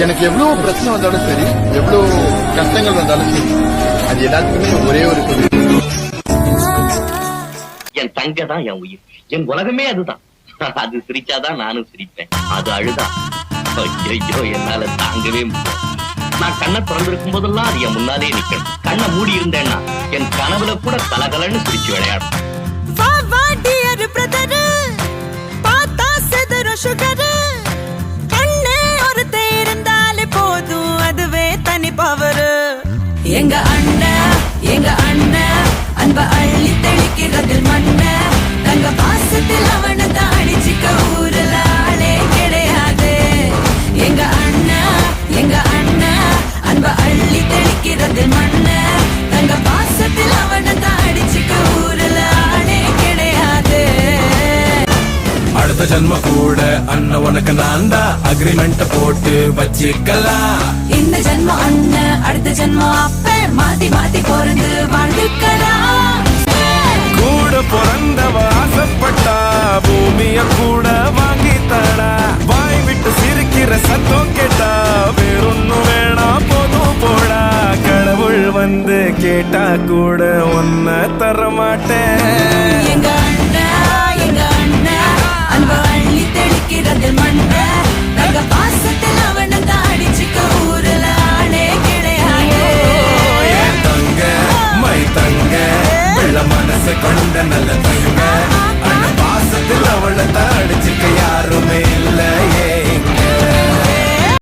எனக்கு எவ்வளவு பிரச்சனை வந்தாலும் சரி, எவ்வளவு கஷ்டங்கள் வந்தாலும் சரி, அது எல்லாத்துக்குமே ஒரே ஒரு என் தங்க தான் என் உயிர், என் உலகமே அதுதான். அது சிரிச்சாதான் நானும் சிரிப்பேன், அது அழுதான் ஐயோ என்னால தாங்கவே முடியும். நான் கண்ணை திறந்திருக்கும் போதெல்லாம் அது என் முன்னாலே நிக்கணும். கண்ணை மூடி இருந்தேன்னா என் கனவுல கூட கலகலன்னு சிரிச்சு விளையாடும். எங்க அண்ணன் அன்ப அள்ளி தெளிக்கிறதில் மண்ண தங்க பாசத்தில் அவனை தான் அடிச்சுக்க ஊருல ஆளே கிடையாது. எங்க அண்ணன் அன்ப அள்ளி தெளிக்கிறதில் மண்ண தங்க பாசத்தில் அவனை தான் அடிச்சுக்க ஊருல ஆளே கிடையாது. அடுத்த ஜன்ம கூட அண்ணன் உனக்கு நான் தான் அக்ரிமெண்ட் போட்டு வச்சுக்கலாம். இந்த ஜன்மம் அண்ணன், அடுத்த ஜன்மம் அப்ப மாத்தி மாத்தி பொருந்து வாழ்ந்துக்கலாம். கூட பிறந்தவ ஆசைப்பட்டா பூமிய கூட வாங்கி தரா. வாய் விட்டு சிரிக்கிற சத்தம் கேட்டா வேறொன்னும் வேணா போதும் போடா. கடவுள் வந்து கேட்டா கூட ஒன்ன தர மாட்டேன்.